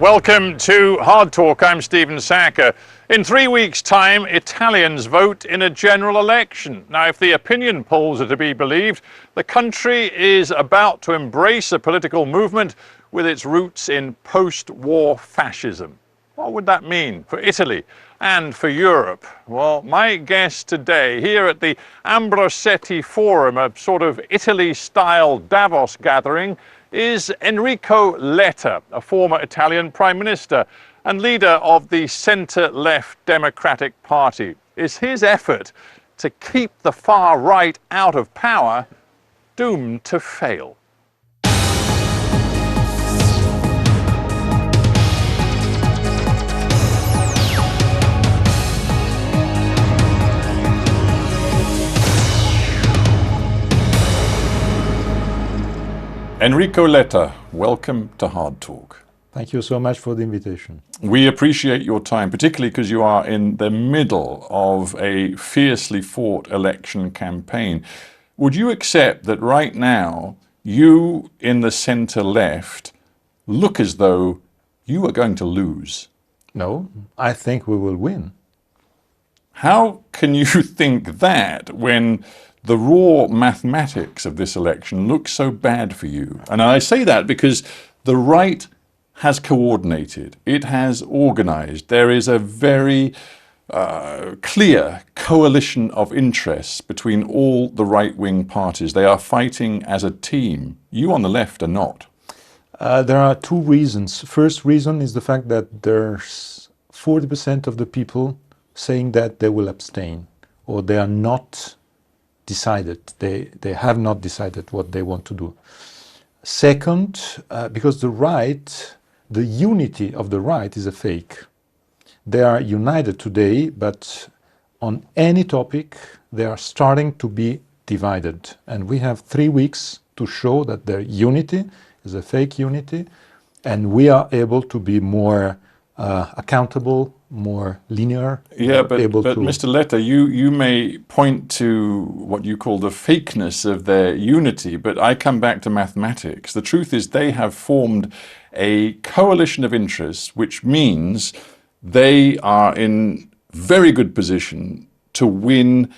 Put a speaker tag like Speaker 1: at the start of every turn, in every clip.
Speaker 1: Welcome to Hard Talk. I'm Stephen Sacker. In 3 weeks' time, Italians vote in a general election. Now, if the opinion polls are to be believed, the country is about to embrace a political movement with its roots in post-war fascism. What would that mean for Italy and for Europe? Well, my guest today here at the Ambrosetti Forum, a sort of Italy-style Davos gathering, is Enrico Letta, a former Italian Prime Minister and leader of the centre-left Democratic Party. Is his effort to keep the far right out of power doomed to fail? Enrico Letta, welcome to Hard Talk.
Speaker 2: Thank you so much for the invitation.
Speaker 1: We appreciate your time, particularly because you are in the middle of a fiercely fought election campaign. Would you accept that right now, you in the centre-left look as though you are going to lose?
Speaker 2: No, I think we will win.
Speaker 1: How can you think that when the raw mathematics of this election looks so bad for you? And I say that because the right has coordinated, it has organized. There is a very clear coalition of interests between all the right-wing parties. They are fighting as a team. You on the left are not.
Speaker 2: There are two reasons. First reason is the fact that there's 40% of the people saying that they will abstain, or they are not decided. They have not decided what they want to do. Second, because the right, the unity of the right is a fake. They are united today, but on any topic, they are starting to be divided. And we have 3 weeks to show that their unity is a fake unity, and we are able to be more accountable, more linear.
Speaker 1: Yeah, but Mr. Letta, you may point to what you call the fakeness of their unity, but I come back to mathematics. The truth is they have formed a coalition of interests, which means they are in very good position to win,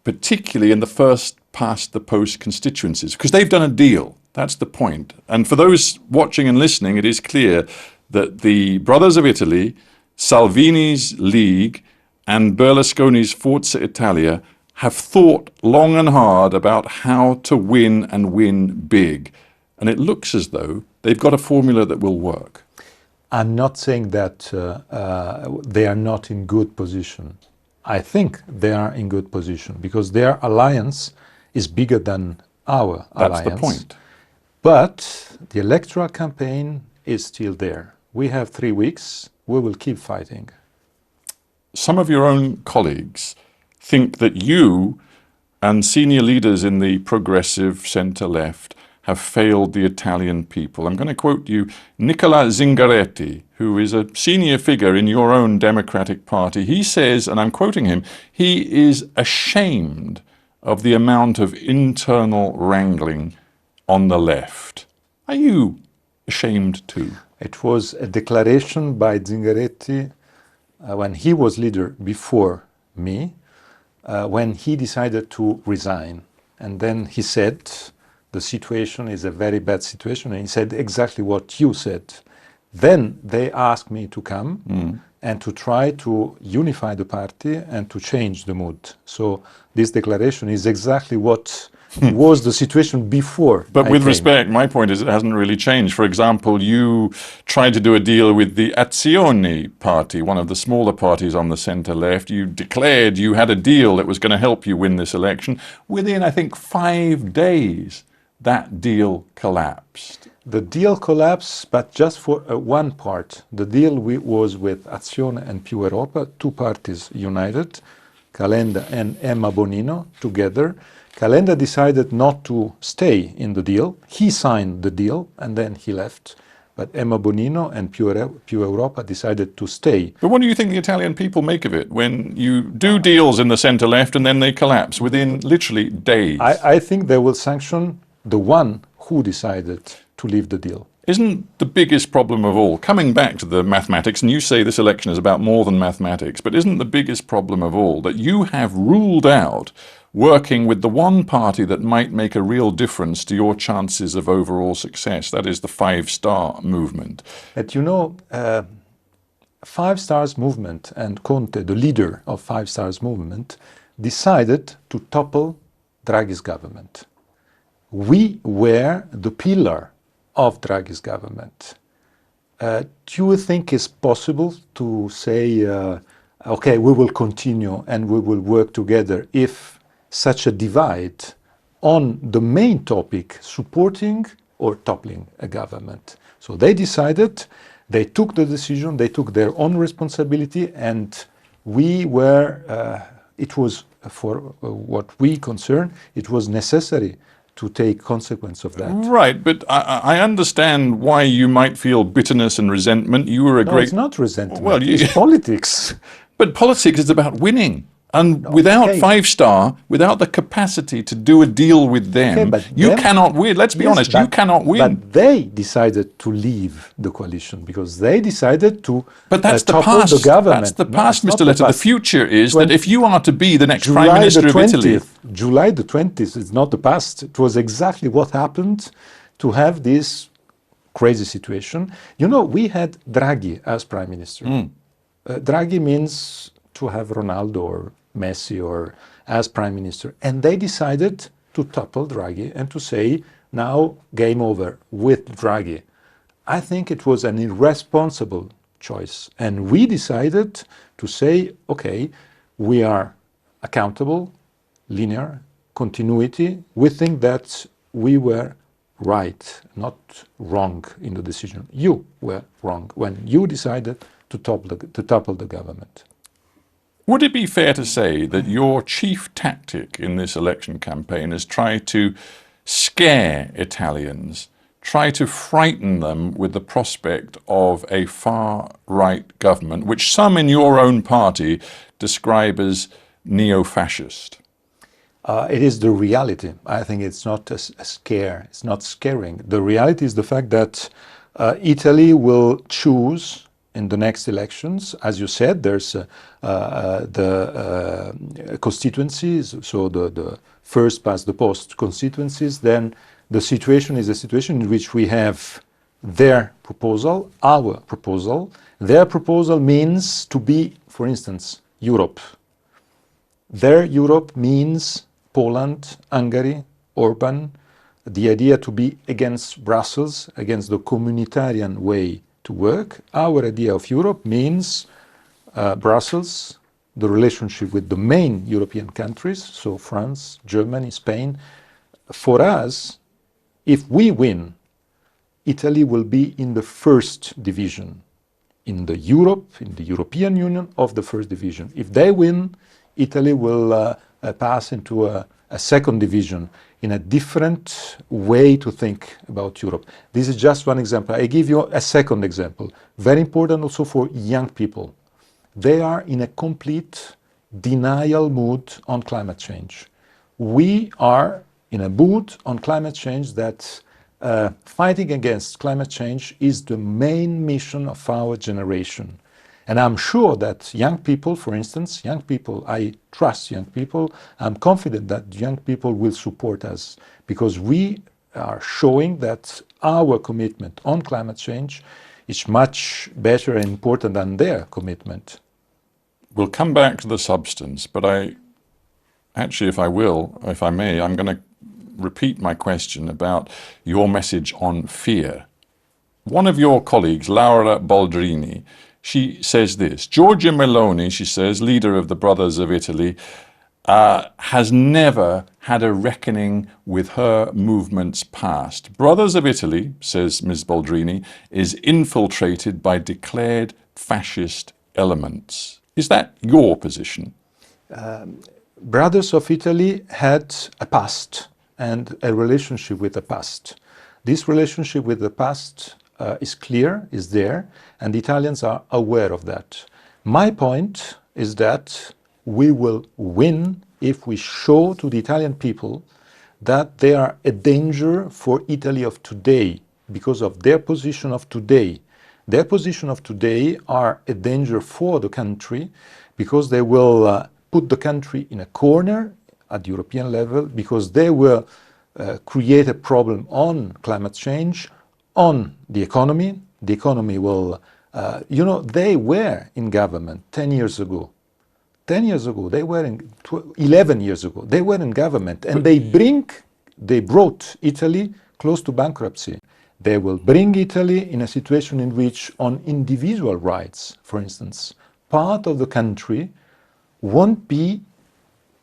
Speaker 1: particularly in the first past the post constituencies, because they've done a deal. That's the point. And for those watching and listening, it is clear that the Brothers of Italy, Salvini's League and Berlusconi's Forza Italia have thought long and hard about how to win and win big. And it looks as though they've got a formula that will work.
Speaker 2: I'm not saying that they are not in good position. I think they are in good position because their alliance is bigger than our alliance.
Speaker 1: That's the point.
Speaker 2: But the electoral campaign is still there. We have 3 weeks. We will keep fighting.
Speaker 1: Some of your own colleagues think that you and senior leaders in the progressive centre-left have failed the Italian people. I'm going to quote you, Nicola Zingaretti, who is a senior figure in your own Democratic Party. He says, and I'm quoting him, he is ashamed of the amount of internal wrangling on the left. Are you ashamed too?
Speaker 2: It was a declaration by Zingaretti when he was leader before me, when he decided to resign. And then he said, the situation is a very bad situation. And he said exactly what you said. Then they asked me to come and to try to unify the party and to change the mood. So this declaration is exactly what was the situation before.
Speaker 1: But with respect, my point is it hasn't really changed. For example, you tried to do a deal with the Azione party, one of the smaller parties on the centre-left. You declared you had a deal that was going to help you win this election. Within, I think, 5 days, that deal collapsed.
Speaker 2: The deal collapsed, but just for one part. The deal was with Azione and Più Europa, two parties united, Calenda and Emma Bonino together. Calenda decided not to stay in the deal. He signed the deal and then he left. But Emma Bonino and Più Europa decided to stay.
Speaker 1: But what do you think the Italian people make of it when you do deals in the centre-left and then they collapse within literally days?
Speaker 2: I think they will sanction the one who decided to leave the deal.
Speaker 1: Isn't the biggest problem of all, coming back to the mathematics, and you say this election is about more than mathematics, but isn't the biggest problem of all that you have ruled out working with the one party that might make a real difference to your chances of overall success? That is the Five Star Movement.
Speaker 2: But you know, Five Stars Movement and Conte, the leader of Five Stars Movement, decided to topple Draghi's government. We were the pillar of Draghi's government. Do you think it's possible to say, okay, we will continue and we will work together if such a divide on the main topic, supporting or toppling a government? So they decided, they took the decision, they took their own responsibility, and we were, it was, for what we concern, it was necessary to take consequence of that.
Speaker 1: Right, but I understand why you might feel bitterness and resentment. You were a great...
Speaker 2: It's not resentment,
Speaker 1: well,
Speaker 2: it's politics.
Speaker 1: But politics is about winning. And without
Speaker 2: okay.
Speaker 1: Five Star, without the capacity to do a deal with them, you cannot win. Let's be honest, you cannot win.
Speaker 2: But they decided to leave the coalition because they decided to
Speaker 1: but that's the
Speaker 2: topple
Speaker 1: past.
Speaker 2: the government.
Speaker 1: That's the past, Mr. Letta. The future is that if you are to be the next
Speaker 2: July
Speaker 1: Prime Minister of Italy...
Speaker 2: July the 20th is not the past. It was exactly what happened to have this crazy situation. You know, we had Draghi as Prime Minister. Draghi means to have Ronaldo or Messi or as Prime Minister. And they decided to topple Draghi and to say, now game over with Draghi. I think it was an irresponsible choice. And we decided to say, okay, we are accountable, linear, continuity. We think that we were right, not wrong in the decision. You were wrong when you decided to topple the government.
Speaker 1: Would it be fair to say that your chief tactic in this election campaign is try to scare Italians, try to frighten them with the prospect of a far-right government, which some in your own party describe as neo-fascist?
Speaker 2: It is the reality. I think it's not a scare. It's not scaring. The reality is the fact that Italy will choose in the next elections. As you said, there's the constituencies, so the first past the post constituencies. Then the situation is a situation in which we have their proposal, our proposal. Their proposal means to be, for instance, Europe. Their Europe means Poland, Hungary, Orban, the idea to be against Brussels, against the communitarian way to work. Our idea of Europe means Brussels, the relationship with the main European countries, so France, Germany, Spain. For us, if we win, Italy will be in the first division, in the European Union of the first division. If they win, Italy will pass into a second division in a different way to think about Europe. This is just one example. I give you a second example, very important also for young people. They are in a complete denial mood on climate change. We are in a mood on climate change that fighting against climate change is the main mission of our generation. And I'm sure that young people, for instance, young people, I trust young people, I'm confident that young people will support us because we are showing that our commitment on climate change is much better and important than their commitment.
Speaker 1: We'll come back to the substance, but actually, if I may, I'm going to repeat my question about your message on fear. One of your colleagues, Laura Boldrini, she says this: Giorgia Meloni, she says, leader of the Brothers of Italy, has never had a reckoning with her movement's past. Brothers of Italy, says Ms. Boldrini, is infiltrated by declared fascist elements. Is that your position?
Speaker 2: Brothers of Italy had a past and a relationship with the past. This relationship with the past is clear, is there, and the Italians are aware of that. My point is that we will win if we show to the Italian people that they are a danger for Italy of today because of their position of today. Their position of today are a danger for the country because they will put the country in a corner at the European level, because they will create a problem on climate change, on the economy. The economy will, they were in government 10 years ago. 10 years ago, they were in, 11 years ago, they were in government, and they brought Italy close to bankruptcy. They will bring Italy in a situation in which, on individual rights, for instance, part of the country won't be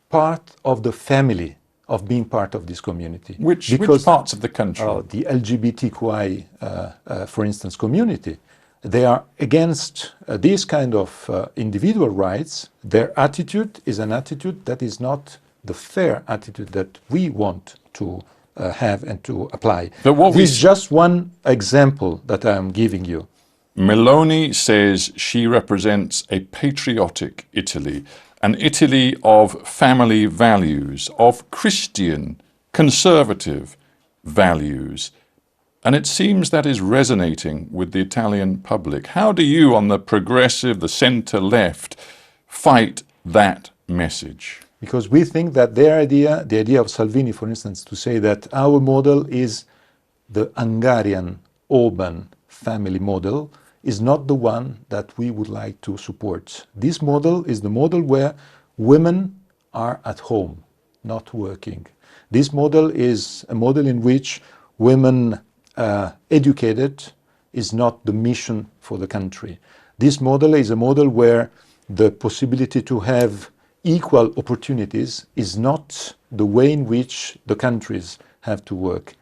Speaker 2: part of the family of being part of this community.
Speaker 1: Which parts of the country?
Speaker 2: The LGBTQI, for instance, community. They are against these kind of individual rights. Their attitude is an attitude that is not the fair attitude that we want to have and to apply. This is just one example that I am giving you.
Speaker 1: Meloni says she represents a patriotic Italy, an Italy of family values, of Christian, conservative values. And it seems that is resonating with the Italian public. How do you, on the progressive, the centre-left, fight that message?
Speaker 2: Because we think that their idea, the idea of Salvini, for instance, to say that our model is the Hungarian Orban family model, is not the one that we would like to support. This model is the model where women are at home, not working. This model is a model in which women educated is not the mission for the country. This model is a model where the possibility to have equal opportunities is not the way in which the countries have to work.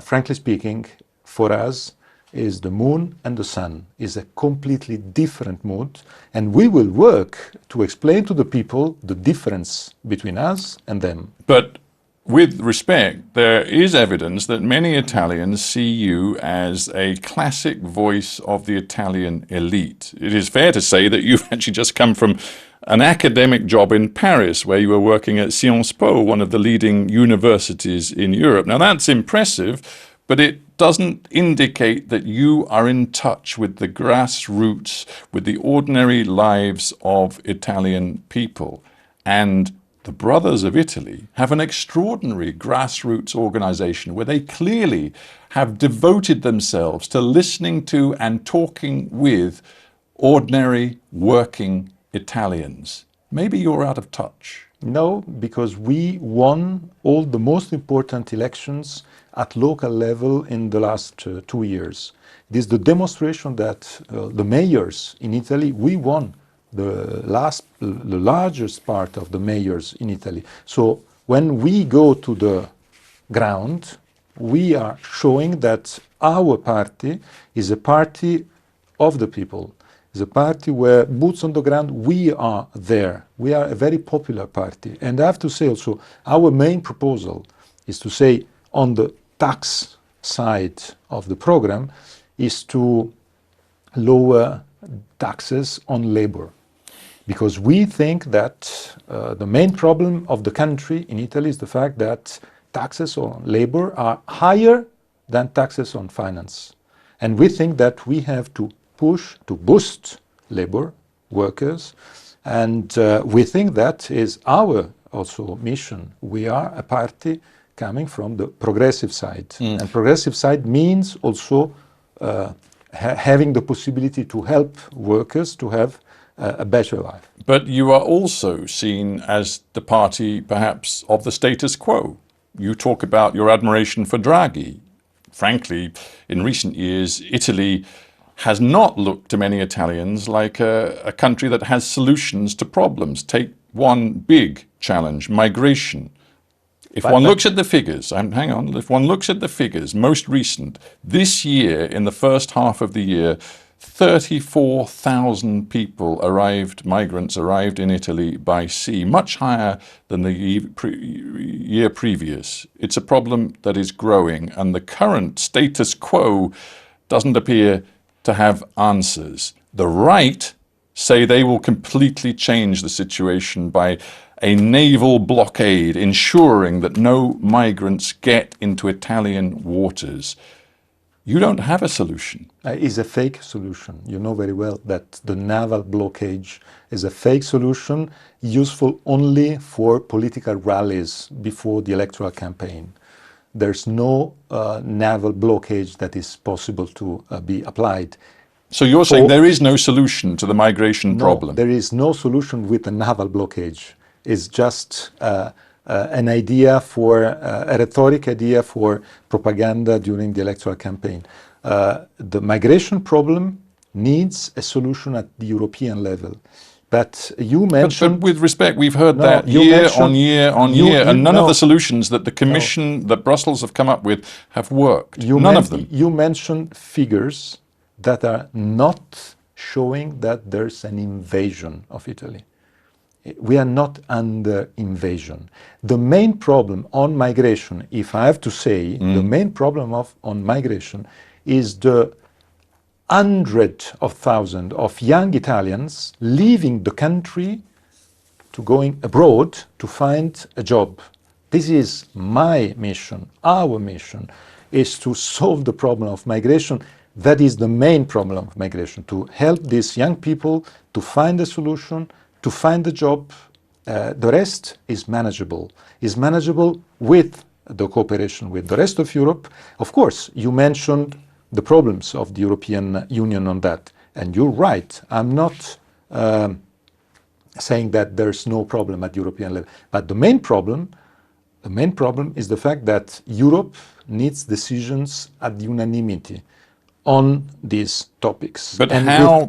Speaker 2: Frankly speaking, for us, is the moon and the sun, is a completely different mood, and we will work to explain to the people the difference between us and them.
Speaker 1: But with respect, there is evidence that many Italians see you as a classic voice of the Italian elite. It is fair to say that you've actually just come from an academic job in Paris, where you were working at Sciences Po, one of the leading universities in Europe. Now that's impressive, but it doesn't indicate that you are in touch with the grassroots, with the ordinary lives of Italian people. And the Brothers of Italy have an extraordinary grassroots organization where they clearly have devoted themselves to listening to and talking with ordinary working Italians. Maybe you're out of touch.
Speaker 2: No, because we won all the most important elections at local level in the last 2 years. It is the demonstration that the mayors in Italy, we won the largest part of the mayors in Italy. So when we go to the ground, we are showing that our party is a party of the people. It's a party where boots on the ground, we are there. We are a very popular party. And I have to say also, our main proposal is to say on the tax side of the program is to lower taxes on labor. Because we think that the main problem of the country in Italy is the fact that taxes on labor are higher than taxes on finance. And we think that we have to push to boost labor, workers, and we think that is our also mission. We are a party coming from the progressive side. And progressive side means also having the possibility to help workers to have a better life.
Speaker 1: But you are also seen as the party perhaps of the status quo. You talk about your admiration for Draghi. Frankly, in recent years, Italy has not looked to many Italians like a country that has solutions to problems. Take one big challenge, migration. If one looks at the figures, if one looks at the figures, most recent, this year, in the first half of the year, 34,000 migrants arrived in Italy by sea, much higher than the year previous. It's a problem that is growing, and the current status quo doesn't appear to have answers. The right say they will completely change the situation by a naval blockade, ensuring that no migrants get into Italian waters.
Speaker 3: You don't have a solution.
Speaker 2: Is a fake solution. You know very well that the naval blockage is a fake solution, useful only for political rallies before the electoral campaign. There's no naval blockage that is possible to be applied.
Speaker 3: So you're saying there is no solution to the migration problem?
Speaker 2: No, there is no solution with a naval blockage. It's just an idea for, a rhetoric idea for propaganda during the electoral campaign. The migration problem needs a solution at the European level. But you mentioned...
Speaker 3: But with respect, we've heard that year on year on year, and none of the solutions that the Commission, that Brussels have come up with have worked. None of them.
Speaker 2: You mentioned figures that are not showing that there's an invasion of Italy. We are not under invasion. The main problem on migration, if I have to say, the main problem on migration is the hundreds of thousands of young Italians leaving the country to going abroad to find a job. This is my mission, our mission, is to solve the problem of migration. That is the main problem of migration, to help these young people to find a solution, to find a job. The rest is manageable with the cooperation with the rest of Europe. Of course, you mentioned the problems of the European Union on that, and you're right. I'm not saying that there's no problem at European level, but the main problem is the fact that Europe needs decisions at unanimity on these topics.
Speaker 3: But how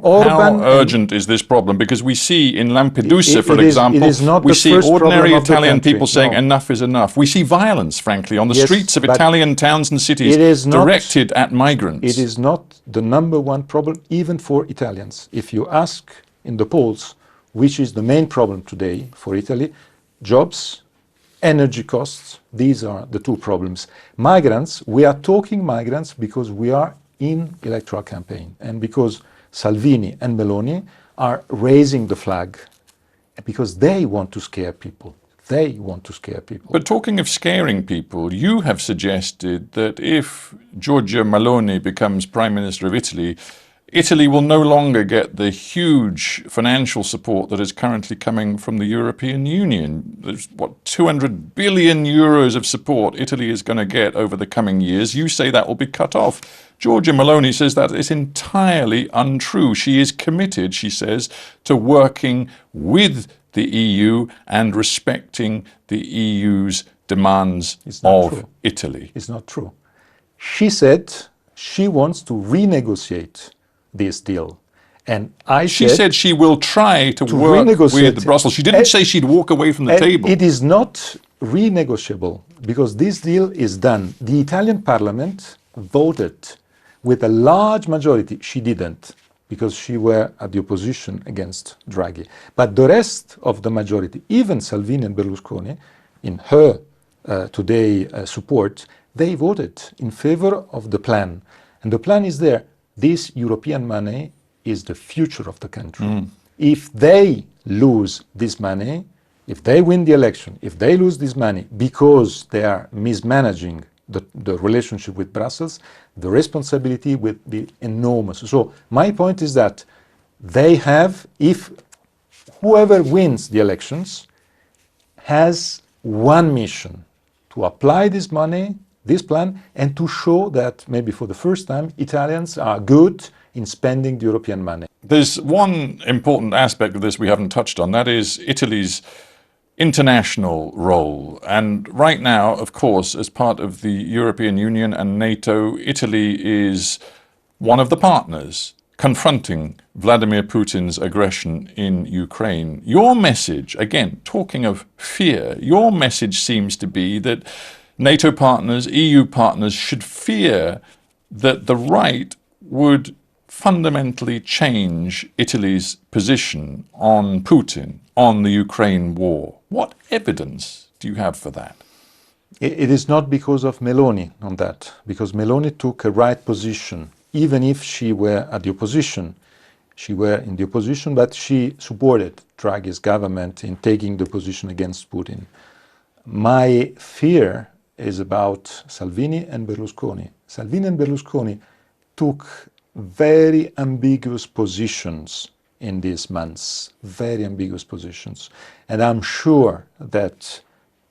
Speaker 3: urgent is this problem? Because we see in Lampedusa, for example, we see ordinary Italian people saying enough is enough. We see violence, frankly, on the streets of Italian towns and cities directed at migrants.
Speaker 2: It is not the number one problem, even for Italians. If you ask in the polls which is the main problem today for Italy, jobs, energy costs, these are the two problems. Migrants, we are talking migrants because we are in electoral campaign, and because Salvini and Meloni are raising the flag, because they want to scare people. They want to scare people.
Speaker 3: But talking of scaring people, you have suggested that if Giorgia Meloni becomes Prime Minister of Italy, Italy will no longer get the huge financial support that is currently coming from the European Union. There's, 200 billion euros of support Italy is going to get over the coming years. You say that will be cut off. Giorgia Meloni says that is entirely untrue. She is committed, she says, to working with the EU and respecting the EU's demands of Italy.
Speaker 2: It's not true. She said she wants to renegotiate this deal. And
Speaker 3: she said she will try to work with Brussels. She didn't say she'd walk away from the table.
Speaker 2: It is not renegotiable because this deal is done. The Italian parliament voted with a large majority. She didn't, because she were at the opposition against Draghi. But the rest of the majority, even Salvini and Berlusconi, in her today support, they voted in favor of the plan. And the plan is there. This European money is the future of the country. If they lose this money, if they win the election, if they lose this money because they are mismanaging the relationship with Brussels, the responsibility will be enormous. So my point is that they have, if whoever wins the elections has one mission, to apply this money, this plan, and to show that maybe for the first time Italians are good in spending the European money.
Speaker 3: There's one important aspect of this we haven't touched on, that is Italy's international role. And right now, of course, as part of the European Union and NATO, Italy is one of the partners confronting Vladimir Putin's aggression in Ukraine. Your message, again, talking of fear, your message seems to be that NATO partners, EU partners should fear that the right would fundamentally change Italy's position on Putin, on the Ukraine war. What evidence do you have for that?
Speaker 2: It is not because of Meloni on that, because Meloni took a right position, even if she were at the opposition. She were in the opposition, but she supported Draghi's government in taking the position against Putin. My fear is about Salvini and Berlusconi. Salvini and Berlusconi took very ambiguous positions in these months, very ambiguous positions. And I'm sure that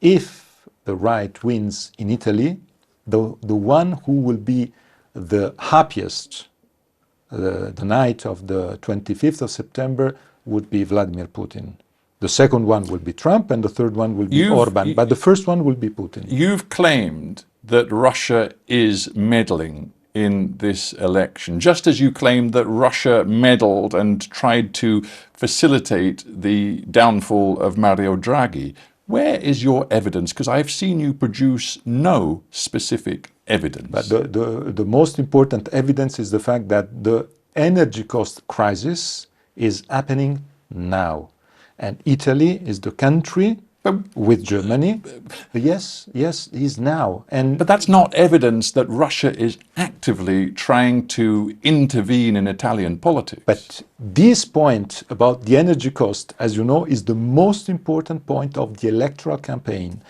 Speaker 2: if the right wins in Italy, the one who will be the happiest the night of the 25th of September would be Vladimir Putin. The second one will be Trump, and the third one will be Orban. But the first one will be Putin.
Speaker 3: You've claimed that Russia is meddling in this election, just as you claimed that Russia meddled and tried to facilitate the downfall of Mario Draghi. Where is your evidence? Because I've seen you produce no specific evidence.
Speaker 2: But the most important evidence is the fact that the energy cost crisis is happening now. And Italy is the country with Germany. Yes, is now. But
Speaker 3: that's not evidence that Russia is actively trying to intervene in Italian politics.
Speaker 2: But this point about the energy cost, as you know, is the most important point of the electoral campaign.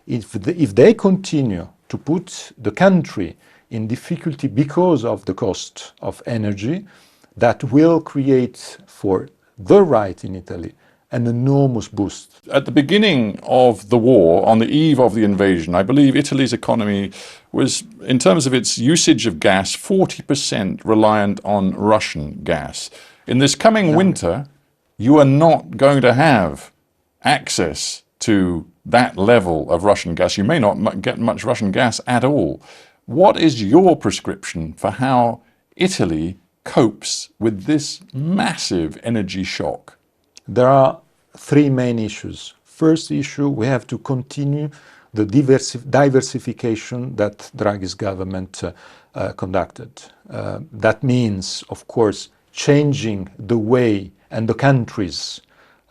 Speaker 2: If they continue to put the country in difficulty because of the cost of energy, that will create for the right in Italy an enormous boost.
Speaker 3: At the beginning of the war, on the eve of the invasion, I believe Italy's economy was, in terms of its usage of gas, 40% reliant on Russian gas. In this coming winter, you are not going to have access to that level of Russian gas. You may not get much Russian gas at all. What is your prescription for how Italy copes with this massive energy shock?
Speaker 2: There are three main issues. First issue, we have to continue the diversification that Draghi's government conducted. That means, of course, changing the way and the countries,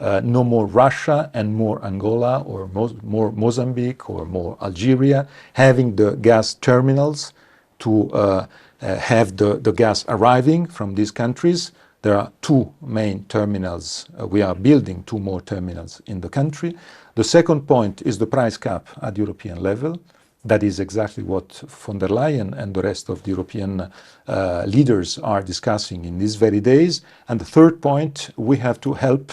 Speaker 2: no more Russia and more Angola or more Mozambique or more Algeria, having the gas terminals to have the gas arriving from these countries. There are two main terminals. We are building two more terminals in the country. The second point is the price cap at European level. That is exactly what von der Leyen and the rest of the European leaders are discussing in these very days. And the third point, we have to help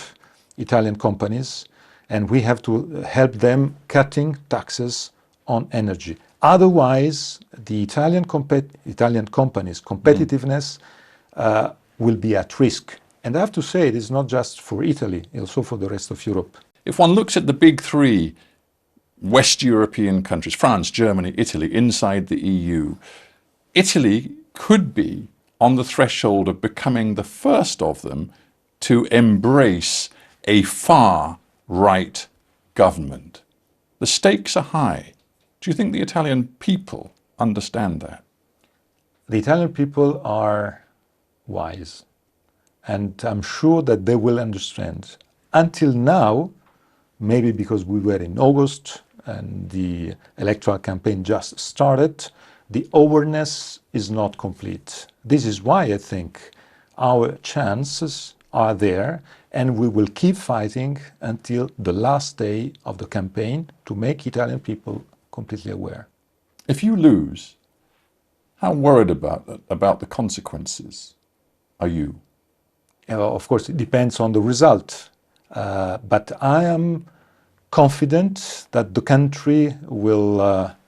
Speaker 2: Italian companies, and we have to help them cutting taxes on energy. Otherwise, the Italian companies' competitiveness will be at risk. And I have to say, it is not just for Italy, also for the rest of Europe.
Speaker 3: If one looks at the big three West European countries, France, Germany, Italy, inside the EU, Italy could be on the threshold of becoming the first of them to embrace a far-right government. The stakes are high. Do you think the Italian people understand that?
Speaker 2: The Italian people are wise, and I'm sure that they will understand. Until now, maybe because we were in August and the electoral campaign just started, the awareness is not complete. This is why I think our chances are there, and we will keep fighting until the last day of the campaign to make Italian people completely aware.
Speaker 3: If you lose, how worried about the consequences are you?
Speaker 2: Of course, it depends on the result. But I am confident that the country will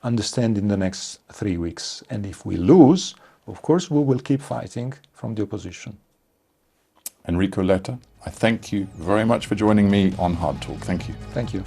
Speaker 2: understand in the next 3 weeks. And if we lose, of course, we will keep fighting from the opposition.
Speaker 3: Enrico Letta, I thank you very much for joining me on Hard Talk. Thank you.
Speaker 2: Thank you.